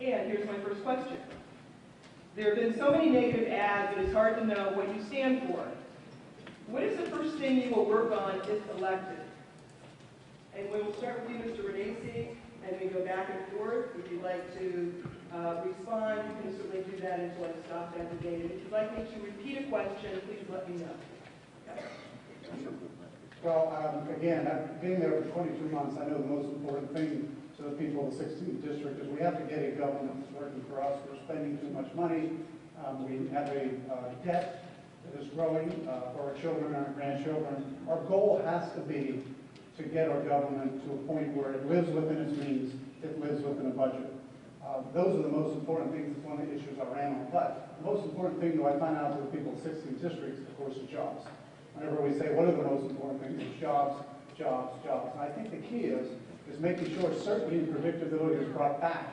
And here's my first question. There have been so many negative ads that it's hard to know what you stand for. What is the first thing you will work on if elected? And we will start with you, Mr. Renacci, and we go back and forth. If you'd like to respond, you can certainly do that until I stop that debate. And if you'd like me to repeat a question, please let me know. Okay. Well, again, being there for 22 months, I know the most important thing to the people of the 16th district is we have to get a government that's working for us. We're spending too much money. We have a debt that is growing for our children and our grandchildren. Our goal has to be to get our government to a point where it lives within its means, it lives within a budget. Those are the most important things. It's one of the issues I ran on. But the most important thing, though, I find out to the people of 16 districts, of course, is jobs. Whenever we say, what are the most important things? It's jobs, jobs, jobs. And I think the key is making sure certainty and predictability is brought back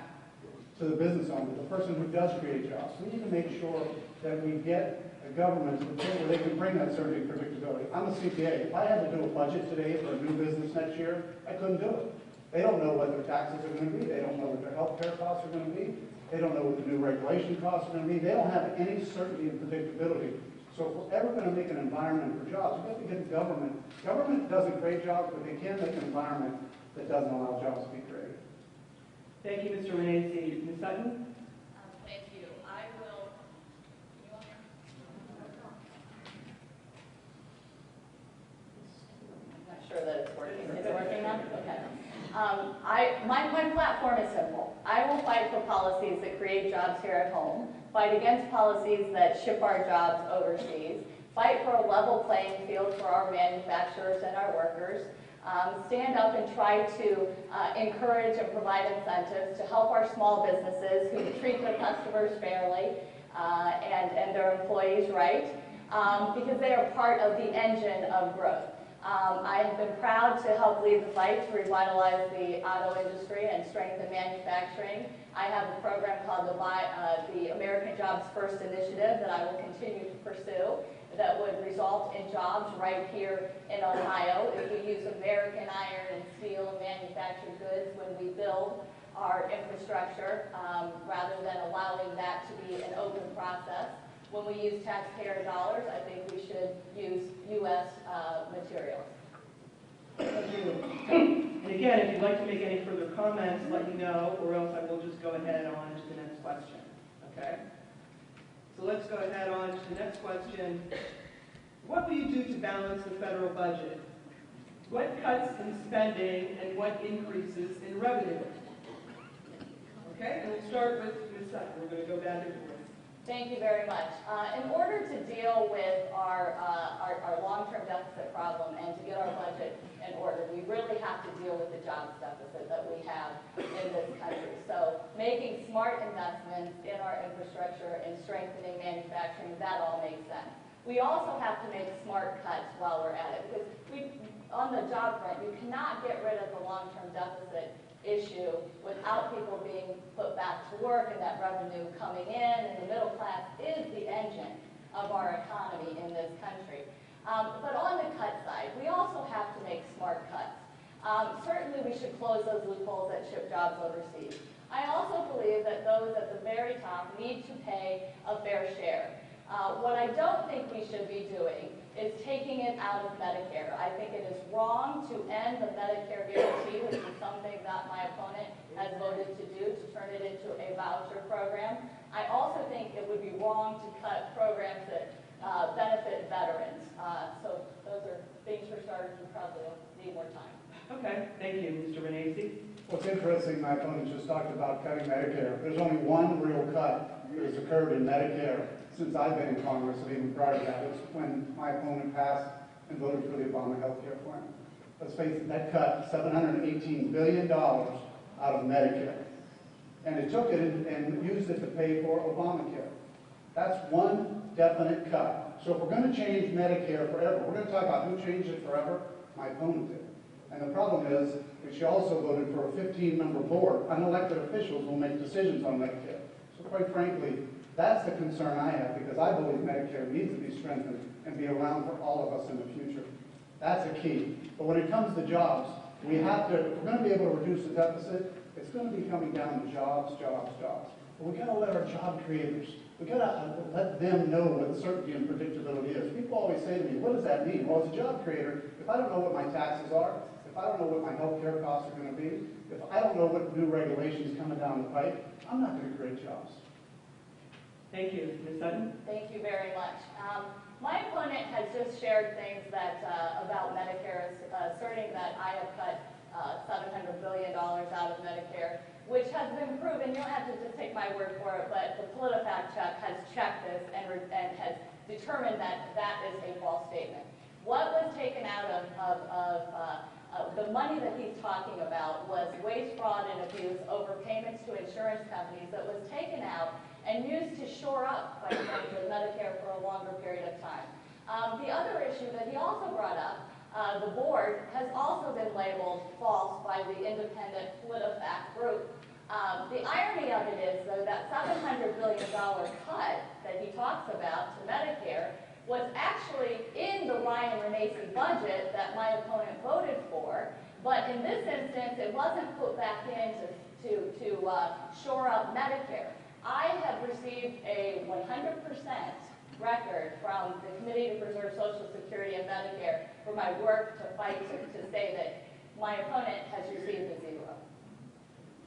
to the business owner, the person who does create jobs. We need to make sure that we get a government to the point where they can bring that certainty and predictability. I'm a CPA. If I had to do a budget today for a new business next year, I couldn't do it. They don't know what their taxes are going to be. They don't know what their health care costs are going to be. They don't know what the new regulation costs are going to be. They don't have any certainty and predictability. So if we're ever going to make an environment for jobs, we have to get the government. Government doesn't create jobs, but they can make an environment that doesn't allow jobs to be created. Thank you, Mr. Renacci. Ms. Sutton? Thank you. I will. I'm not sure that it's working. Is it working now? Okay. My platform is simple. I will fight for policies that create jobs here at home, fight against policies that ship our jobs overseas, fight for a level playing field for our manufacturers and our workers, stand up and try to encourage and provide incentives to help our small businesses who treat their customers fairly and their employees right, because they are part of the engine of growth. I have been proud to help lead the fight to revitalize the auto industry and strengthen manufacturing. I have a program called the American Jobs First Initiative that I will continue to pursue that would result in jobs right here in Ohio if we use American iron and steel and manufactured goods when we build our infrastructure rather than allowing that to be an open process. When we use taxpayer dollars, I think we should use U.S. materials. Thank you. And again, if you'd like to make any further comments, let me know, or else I will just go ahead on to the next question. Okay? So let's go ahead on to the next question. What will you do to balance the federal budget? What cuts in spending and what increases in revenue? Okay, and we'll start with Ms. Sutton. We're going to go back and forth. Thank you very much. In order to deal with our long-term deficit problem and to get our budget in order, we really have to deal with the jobs deficit that we have in this country. So making smart investments in our infrastructure and strengthening manufacturing, that all makes sense. We also have to make smart cuts while we're at it, because on the job front, you cannot get rid of the long-term deficit issue without people being put back to work and that revenue coming in, and the middle class is the engine of our economy in this country. But on the cut side, we also have to make smart cuts. Certainly we should close those loopholes that ship jobs overseas. I also believe that those at the very top need to pay a fair share. What I don't think we should be doing is taking it out of Medicare. I think it is wrong to end the Medicare guarantee, which is something that my opponent has voted to do, to turn it into a voucher program. I also think it would be wrong to cut programs that benefit veterans. So those are things for starters. We probably need more time. Okay, thank you, Mr. Renacci. What's interesting, my opponent just talked about cutting Medicare. There's only one real cut that has occurred in Medicare since I've been in Congress, and even prior to that. It was when my opponent passed and voted for the Obama health care plan. Let's face it, that cut $718 billion out of Medicare. And it took it and used it to pay for Obamacare. That's one definite cut. So if we're going to change Medicare forever, we're going to talk about who changed it forever. My opponent did. And the problem is that she also voted for a 15-member board. Unelected officials will make decisions on Medicare. So quite frankly, that's the concern I have, because I believe Medicare needs to be strengthened and be around for all of us in the future. That's a key. But when it comes to jobs, We have to, if we're going to be able to reduce the deficit, it's going to be coming down to jobs, jobs, jobs. But we got to let our job creators, we got to let them know what certainty and predictability is. People always say to me, what does that mean? Well, as a job creator, if I don't know what my taxes are, if I don't know what my health care costs are going to be, if I don't know what new regulations coming down the pipe, I'm not going to create jobs. Thank you. Ms. Sutton? Thank you very much. My opponent has just shared things that about Medicare, asserting that I have cut $700 billion out of Medicare, which has been proven. You don't have to just take my word for it, but the PolitiFact check has checked this and has determined that that is a false statement. What was taken out of the money that he's talking about was waste, fraud, and abuse over payments to insurance companies that was taken out and used to shore up, quite frankly, Medicare for a longer period of time. The other issue that he also brought up, the board has also been labeled false by the independent PolitiFact group. The irony of it is, though, that $700 billion cut that he talks about to Medicare was actually in the Ryan Renacci budget that my opponent voted for, but in this instance, it wasn't put back in to shore up Medicare. I have received a 100% record from the Committee to Preserve Social Security and Medicare for my work to fight to say that my opponent has received a zero.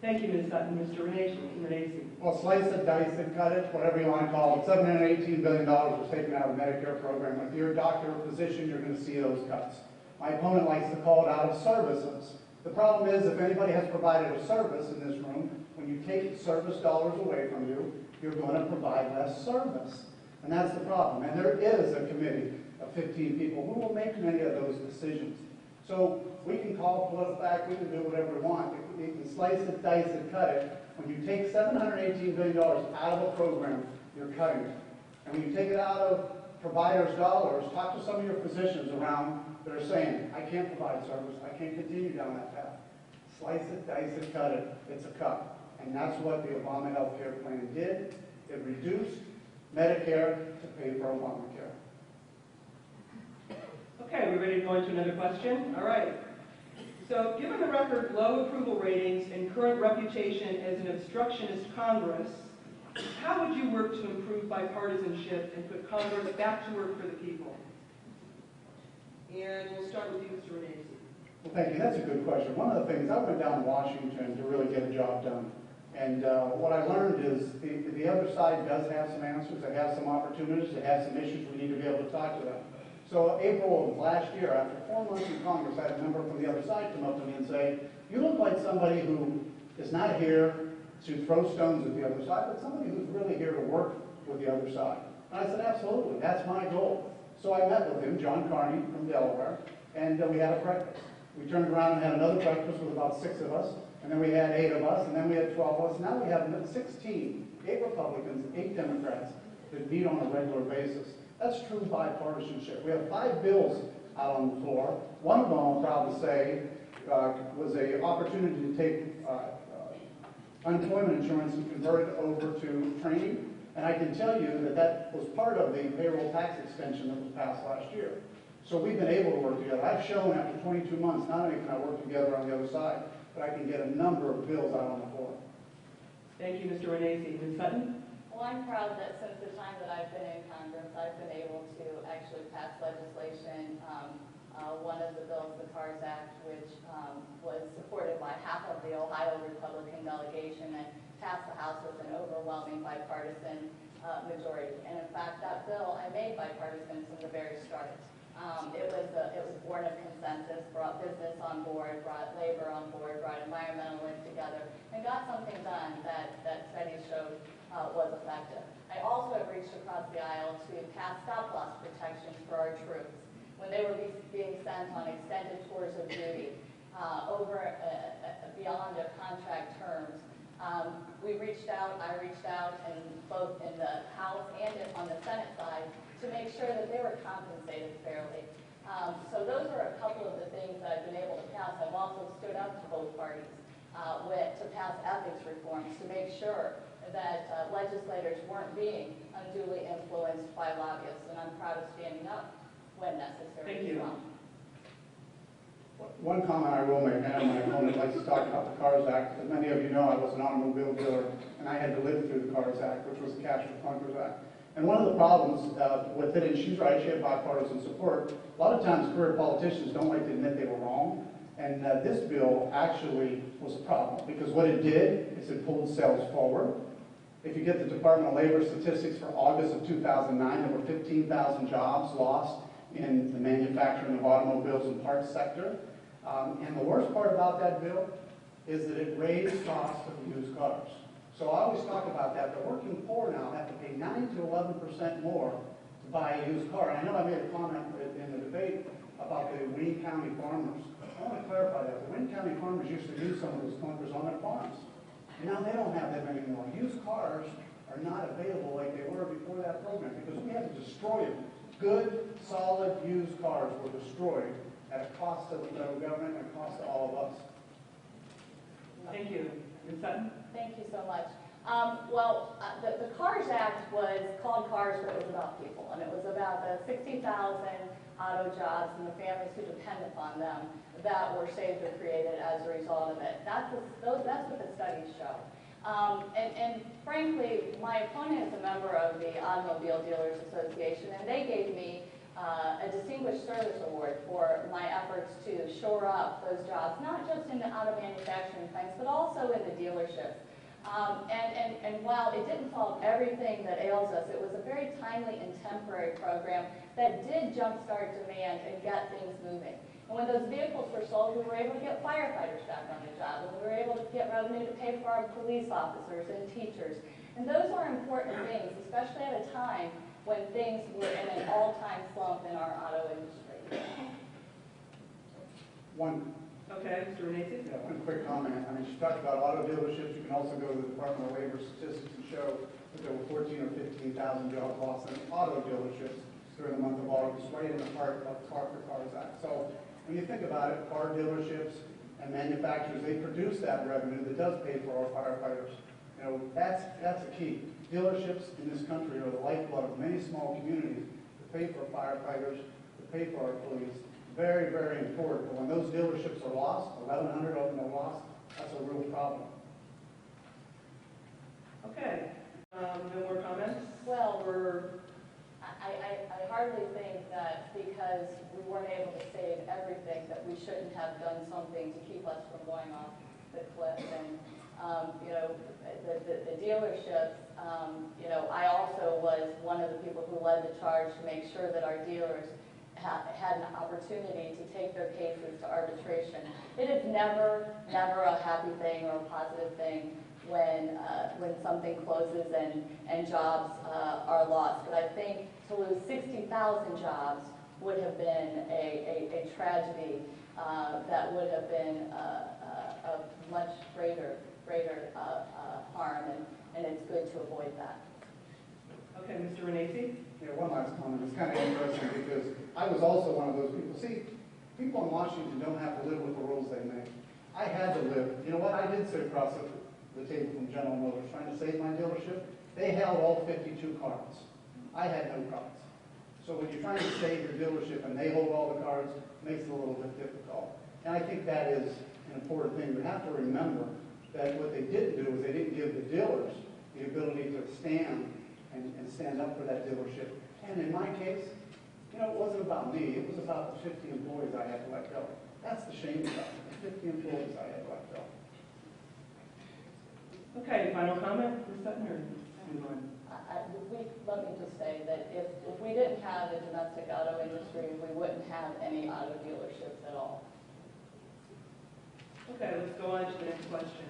Thank you, Ms. Sutton. Mr. Renacci. Well, slice it, dice it, cut it, whatever you want to call it. $718 billion was taken out of the Medicare program. If you're a doctor or physician, you're going to see those cuts. My opponent likes to call it out of services. The problem is, if anybody has provided a service in this room, when you take service dollars away from you, you're going to provide less service. And that's the problem. And there is a committee of 15 people who will make many of those decisions. So we can call PolitiFact, we can do whatever we want. We can slice it, dice it, cut it. When you take $718 billion out of a program, you're cutting it. And when you take it out of providers' dollars, talk to some of your physicians around that are saying, I can't provide service, I can't continue down that path. Slice it, dice it, cut it, it's a cut. And that's what the Obama health care plan did. It reduced Medicare to pay for Obamacare. Okay, we're ready to go into another question? All right. So, given the record low approval ratings and current reputation as an obstructionist Congress, how would you work to improve bipartisanship and put Congress back to work for the people? And we'll start with you, Mr. Renacci. Well, thank you. That's a good question. One of the things, I went down to Washington to really get a job done. And what I learned is the other side does have some answers. They have some opportunities. They have some issues. We need to be able to talk to them. So April of last year, after 4 months in Congress, I had a member from the other side come up to me and say, you look like somebody who is not here to throw stones at the other side, but somebody who's really here to work with the other side. And I said, absolutely, that's my goal. So I met with him, John Carney from Delaware, and we had a breakfast. We turned around and had another breakfast with about 6 of us, and then we had 8 of us, and then we had 12 of us. Now we have 16, 8 Republicans, 8 Democrats that meet on a regular basis. That's true bipartisanship. We have 5 bills out on the floor. One of them, I'm proud to say, was an opportunity to take unemployment insurance and convert it over to training. And I can tell you that that was part of the payroll tax extension that was passed last year. So we've been able to work together. I've shown after 22 months, not only can I work together on the other side, but I can get a number of bills out on the floor. Thank you, Mr. Renacci. Ms. Sutton? Well, I'm proud that since the time that I've been in Congress, I've been able to actually pass legislation. One of the bills, the CARS Act, which was supported by half of the Ohio Republican delegation and passed the House with an overwhelming bipartisan majority. And in fact, that bill I made bipartisan from the very start. It was born of consensus, brought business on board, brought labor on board, brought environmentalists together, and got something done that studies showed was effective. I also have reached across the aisle to pass stop-loss protections for our troops when they were being sent on extended tours of duty beyond their contract terms. I reached out, and both in the House and on the Senate side, to make sure that they were compensated fairly. So those are a couple of the things that I've been able to pass. I've also stood up to both parties to pass ethics reforms to make sure that legislators weren't being unduly influenced by lobbyists, and I'm proud of standing up when necessary. Thank you. As well. One comment I will make, I know my opponent likes to talk about the CARS Act. As many of you know, I was an automobile dealer, and I had to live through the CARS Act, which was the Cash for Clunkers Act. And one of the problems with it, and she's right, she had bipartisan support, a lot of times career politicians don't like to admit they were wrong. And this bill actually was a problem, because what it did is it pulled sales forward. If you get the Department of Labor statistics for August of 2009, there were 15,000 jobs lost in the manufacturing of automobiles and parts sector. And the worst part about that bill is that it raised costs of used cars. So I always talk about that. The working poor now have to pay 9 to 11% more to buy a used car. And I know I made a comment in the debate about the Wayne County farmers. I want to clarify that. The Wayne County farmers used to use some of those clunkers on their farms. And now they don't have them anymore. Used cars are not available like they were before that program because we had to destroy them. Good, solid used cars were destroyed at a cost to the federal government and a cost to all of us. Thank you. Ms. Sutton? Thank you so much. The CARS Act was called CARS, but it was about people, and it was about the 60,000 auto jobs and the families who depend upon them that were saved or created as a result of it. That's what the studies show. And frankly, my opponent is a member of the Automobile Dealers Association, and they gave me a Distinguished Service Award for my efforts to shore up those jobs, not just in the auto manufacturing plants, but also in the dealerships. And while it didn't solve everything that ails us, it was a very timely and temporary program that did jumpstart demand and get things moving. And when those vehicles were sold, we were able to get firefighters back on the job, and we were able to get revenue to pay for our police officers and teachers. And those are important things, especially at a time when things were in an all-time slump in our auto industry. Okay, Mr. Renacci? Yeah, one quick comment. I mean, she talked about auto dealerships. You can also go to the Department of Labor statistics and show that there were 14 or 15,000 jobs lost in auto dealerships during the month of August, right in the heart of the CARS Act. So when you think about it, car dealerships and manufacturers, they produce that revenue that does pay for our firefighters. You know, that's the key. Dealerships in this country are the lifeblood of many small communities to pay for firefighters, to pay for our police. Very, very important. But when those dealerships are lost, 1,100 of them are lost, that's a real problem. Okay. No more comments? Well, I hardly think that because we weren't able to save everything that we shouldn't have done something to keep us from going off the cliff. And, the dealerships, I also was one of the people who led the charge to make sure that our dealers had an opportunity to take their cases to arbitration. It is never a happy thing or a positive thing when something closes and jobs are lost. But I think to lose 60,000 jobs would have been a tragedy that would have been a much greater harm, and it's good to avoid that. Okay, Mr. Renacci? Yeah, one last comment. It's kind of interesting because I was also one of those people. See, people in Washington don't have to live with the rules they make. I had to live. You know what? I did sit across the table from General Motors trying to save my dealership. They held all 52 cards. I had no cards. So when you're trying to save your dealership and they hold all the cards, it makes it a little bit difficult. And I think that is an important thing. We have to remember that what they didn't do is they didn't give the dealers the ability to stand and stand up for that dealership. And in my case, it wasn't about me. It was about the 50 employees I had to let go. That's the shame about it, the 50 employees I had to let go. Okay, final comment, Ms. Sutton, or move on? Let me just say that if we didn't have the domestic auto industry, we wouldn't have any auto dealerships at all. Okay, let's go on to the next question.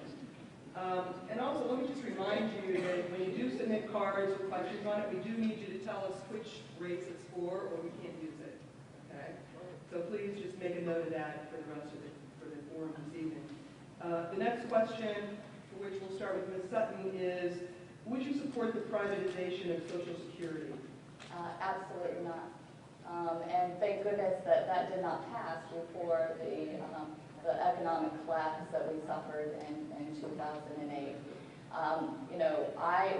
And also, let me just remind you that when you do submit cards with questions on it, we do need you to tell us which race it's for, or we can't use it. Okay? So please just make a note of that for the rest of the forum this evening. The next question, for which we'll start with Ms. Sutton, is: would you support the privatization of Social Security? Absolutely not. And thank goodness that did not pass before the economic collapse that we suffered in 2008.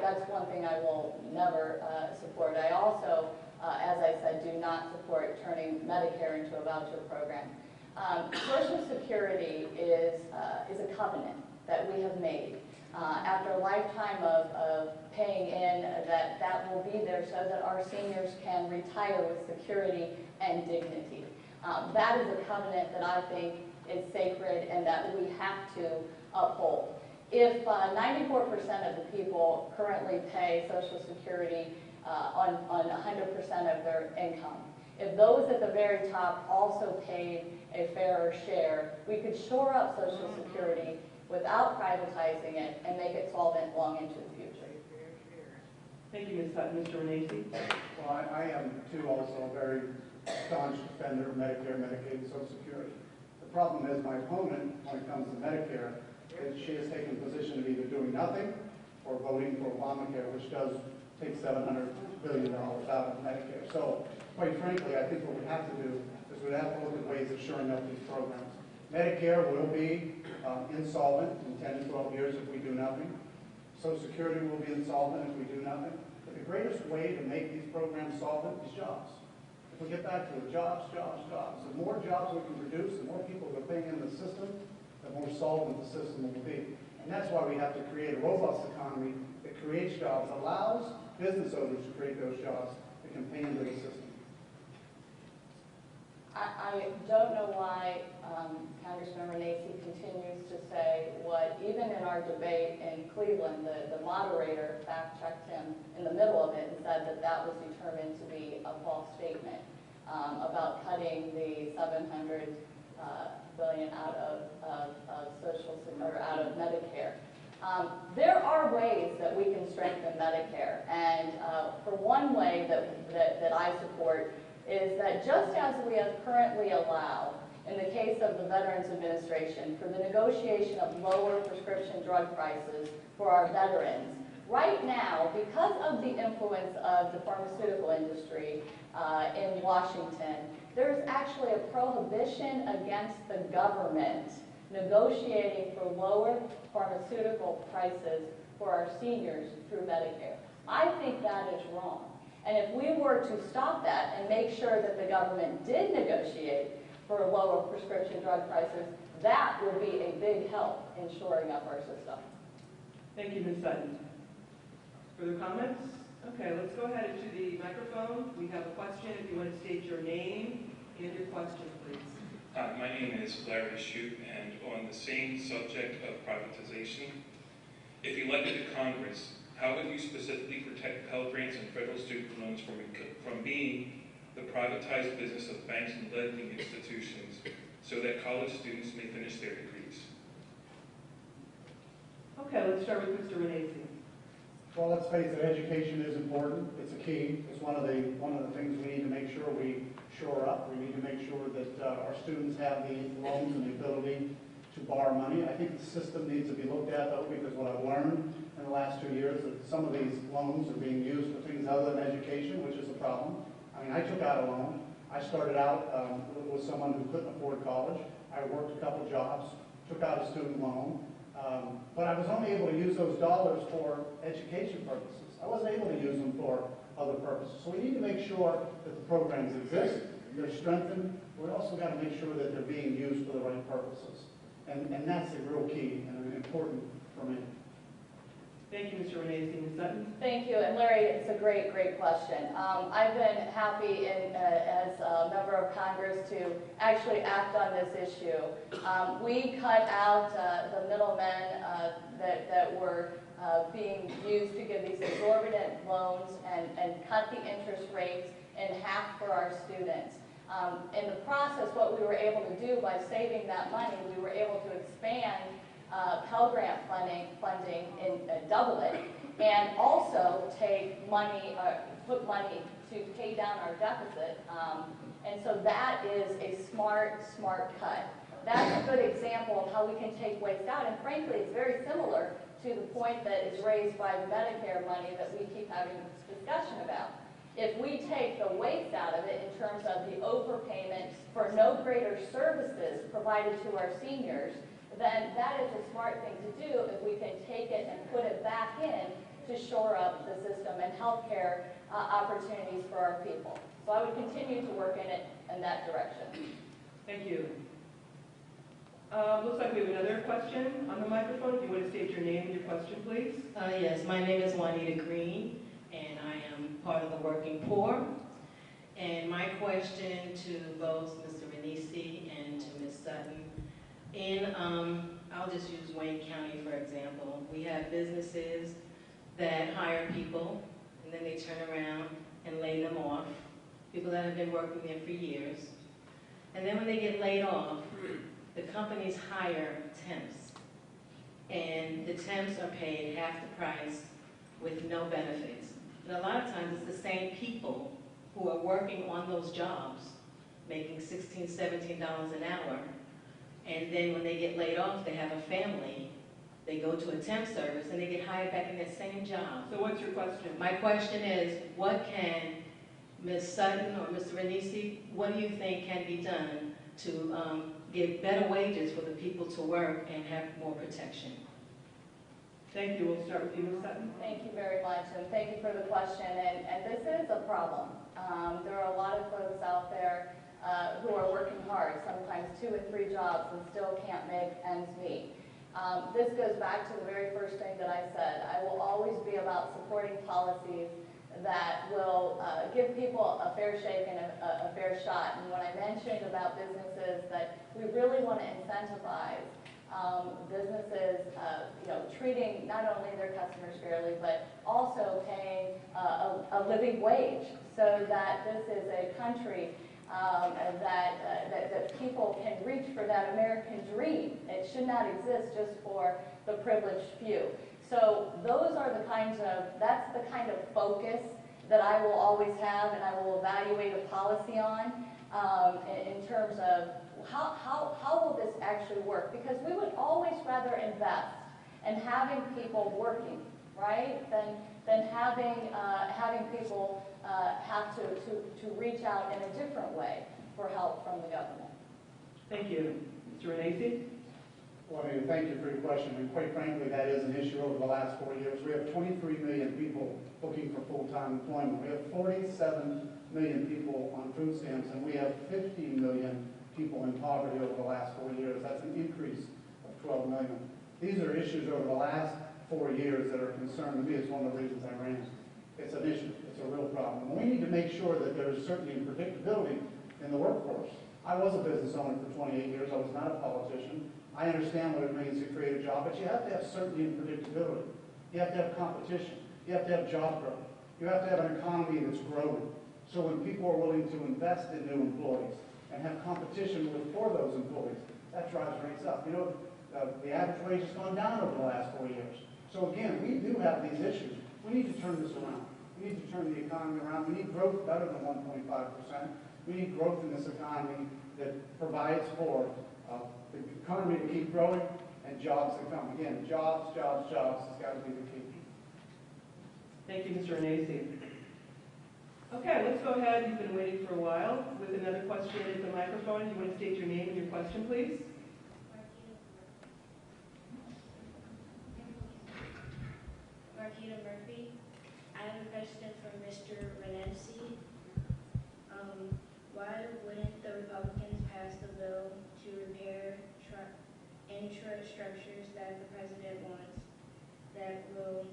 That's one thing I will never support. I also, as I said, do not support turning Medicare into a voucher program. Social Security is a covenant that we have made. After a lifetime of paying in, that will be there so that our seniors can retire with security and dignity. That is a covenant that I think is sacred and that we have to uphold. If 94% of the people currently pay Social Security on 100% of their income, if those at the very top also paid a fairer share, we could shore up Social Security without privatizing it and make it solvent long into the future. Thank you, Ms. Sutton. Mr. Renacci? Well, I am too also a very staunch defender of Medicare, Medicaid, and Social Security. The problem is my opponent, when it comes to Medicare, is she has taken the position of either doing nothing or voting for Obamacare, which does take $700 billion out of Medicare. So, quite frankly, I think what we have to do is we have to look at ways of shoring up these programs. Medicare will be insolvent in 10 to 12 years if we do nothing. Social Security will be insolvent if we do nothing. But the greatest way to make these programs solvent is jobs. If we get back to the jobs, jobs, jobs, the more jobs we can produce, the more people we're paying in the system, the more solvent the system will be. And that's why we have to create a robust economy that creates jobs, allows business owners to create those jobs that can pay into the system. I don't know why Congressman Renacci continues to say what, even in our debate in Cleveland, the moderator fact-checked him in the middle of it and said that that was determined to be a false statement about cutting the $700 billion out of social or out of Medicare. There are ways that we can strengthen Medicare, and for one way that I support is that just as we have currently allowed, in the case of the Veterans Administration, for the negotiation of lower prescription drug prices for our veterans, right now, because of the influence of the pharmaceutical industry in Washington, there's actually a prohibition against the government negotiating for lower pharmaceutical prices for our seniors through Medicare. I think that is wrong. And if we were to stop that and make sure that the government did negotiate for lower prescription drug prices, that would be a big help in shoring up our system. Thank you, Ms. Sutton. Further comments? Okay, let's go ahead to the microphone. We have a question. If you want to state your name and your question, please. My name is Larry Shute, and on the same subject of privatization, if elected to Congress, how would you specifically protect Pell Grants and federal student loans from being the privatized business of banks and lending institutions so that college students may finish their degrees? Okay, let's start with Mr. Renacci. Well, let's face it, education is important. It's a key. It's one of the things we need to make sure we shore up. We need to make sure that our students have the loans and the ability to borrow money. I think the system needs to be looked at, though, because what I've learned in the last 2 years that some of these loans are being used for things other than education, which is a problem. I mean, I took out a loan. I started out with someone who couldn't afford college. I worked a couple jobs, took out a student loan, but I was only able to use those dollars for education purposes. I wasn't able to use them for other purposes. So we need to make sure that the programs exist, they're strengthened. We also got to make sure that they're being used for the right purposes. And that's a real key and important for me. Thank you, Mr. Renacci. Ms. Sutton? Thank you, and Larry, it's a great, great question. I've been happy as a member of Congress to actually act on this issue. We cut out the middlemen that were being used to give these exorbitant loans and cut the interest rates in half for our students. In the process, what we were able to do by saving that money, we were able to expand Pell Grant funding and double it, and also take money, put money to pay down our deficit. And so that is a smart cut. That's a good example of how we can take waste out, and frankly, it's very similar to the point that is raised by the Medicare money that we keep having this discussion about. If we take the waste out of it in terms of the overpayment for no greater services provided to our seniors, then that is a smart thing to do if we can take it and put it back in to shore up the system and healthcare opportunities for our people. So I would continue to work in that direction. Thank you. Looks like we have another question on the microphone. If you want to state your name and your question, please. Yes, my name is Juanita Green, and I am part of the Working Poor. And my question to both Mr. Renacci and to Ms. Sutton, I'll just use Wayne County for example. We have businesses that hire people, and then they turn around and lay them off, people that have been working there for years. And then when they get laid off, the companies hire temps, and the temps are paid half the price with no benefits. And a lot of times it's the same people who are working on those jobs, making $16, $17 an hour, and then when they get laid off, they have a family, they go to a temp service, and they get hired back in that same job. So what's your question? My question is, what can Ms. Sutton or Mr. Renacci, what do you think can be done to give better wages for the people to work and have more protection? Thank you. We'll start with you, Ms. Sutton. Thank you very much, and thank you for the question. And this is a problem. There are a lot of folks out there who are working hard, sometimes 2 and 3 jobs, and still can't make ends meet. This goes back to the very first thing that I said. I will always be about supporting policies that will give people a fair shake and a fair shot. And when I mentioned about businesses that we really want to incentivize businesses, treating not only their customers fairly, but also paying a living wage, so that this is a country that people can reach for that American dream. It should not exist just for the privileged few. So those are that's the kind of focus that I will always have, and I will evaluate a policy on in terms of how will this actually work? Because we would always rather invest in having people working, right, than having people have to reach out in a different way for help from the government. Thank you. Mr. Renacci? Well, I mean, thank you for your question. And quite frankly, that is an issue over the last 4 years. We have 23 million people looking for full-time employment. We have 47 million people on food stamps, and we have 15 million people in poverty over the last 4 years. That's an increase of 12 million. These are issues over the last 4 years that are concerned to me. It's one of the reasons I ran. It's an issue. It's a real problem. And we need to make sure that there is certainty and predictability in the workforce. I was a business owner for 28 years. I was not a politician. I understand what it means to create a job, but you have to have certainty and predictability. You have to have competition. You have to have job growth. You have to have an economy that's growing. So when people are willing to invest in new employees and have competition for those employees, that drives rates up. You know, the average wage has gone down over the last 4 years. So again, we do have these issues. We need to turn this around. We need to turn the economy around. We need growth better than 1.5%. We need growth in this economy that provides for the economy to keep growing and jobs to come. Again, jobs, jobs, jobs has got to be the key. Thank you, Mr. Renacci. Okay, let's go ahead. You've been waiting for a while with another question at the microphone. Do you want to state your name and your question, please? Marquita Murphy. I have a question for Mr. Renacci. Why wouldn't the Republicans pass the bill to repair infrastructures that the president wants that will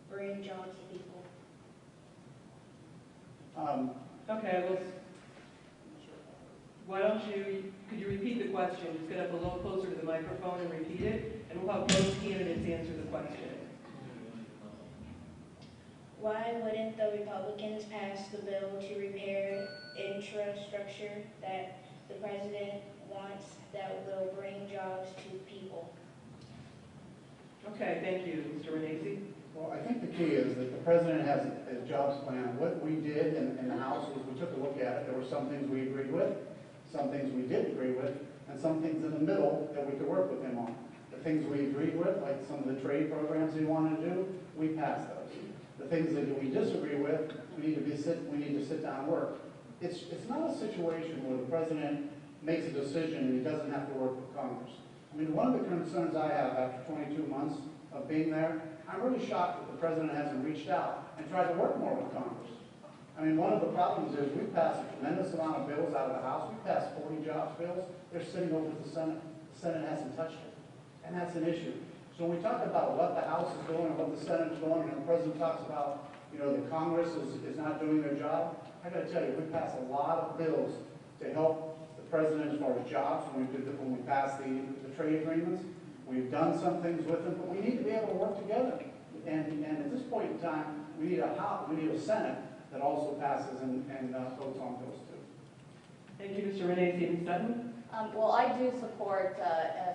bring jobs to people? Okay, why don't could you repeat the question? Just get up a little closer to the microphone and repeat it, and we'll have both candidates answer the question. Why wouldn't the Republicans pass the bill to repair infrastructure that the president wants that will bring jobs to people? Okay, thank you, Mr. Renacci. Well, I think the key is that the president has a jobs plan. What we did in the House was we took a look at it. There were some things we agreed with, some things we didn't agree with, and some things in the middle that we could work with him on. The things we agreed with, like some of the trade programs he wanted to do, we passed those. The things that we disagree with, we need to sit down and work. It's not a situation where the president makes a decision and he doesn't have to work with Congress. I mean, one of the concerns I have after 22 months of being there, I'm really shocked that the president hasn't reached out and tried to work more with Congress. I mean, one of the problems is we passed a tremendous amount of bills out of the House. We passed 40 jobs bills. They're sitting over at the Senate. The The Senate hasn't touched it, and that's an issue. So when we talk about what the House is doing and what the Senate is doing, and the President talks about, the Congress is not doing their job, I got to tell you, we passed a lot of bills to help the President as far as jobs when we passed the trade agreements. We've done some things with them, but we need to be able to work together. And at this point in time, we need a Senate that also passes and votes on bills too. Thank you, Mr. Renacci. Ms. Sutton? Well, I do support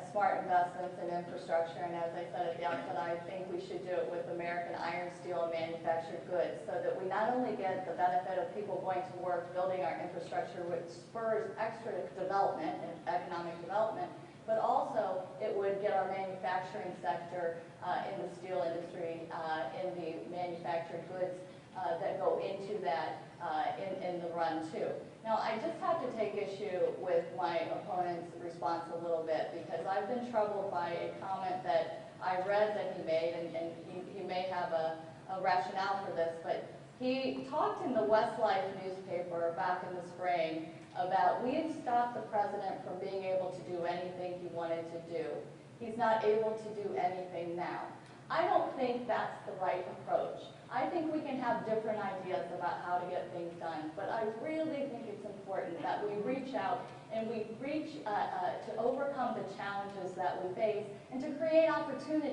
smart investments in infrastructure, and as I said at the outset, I think we should do it with American iron, steel, and manufactured goods, so that we not only get the benefit of people going to work building our infrastructure, which spurs extra development and economic development, but also it would get our manufacturing sector in the steel industry, in the manufactured goods that go into that in the run too. Now, I just have to take issue with my opponent's response a little bit, because I've been troubled by a comment that I read that he made, and he may have a rationale for this, but he talked in the Westlife newspaper back in the spring about we had stopped the president from being able to do anything he wanted to do. He's not able to do anything now. I don't think that's the right approach. I think we can have different ideas about how to get things done, but I really think it's important that we reach out and we reach to overcome the challenges that we face and to create opportunities.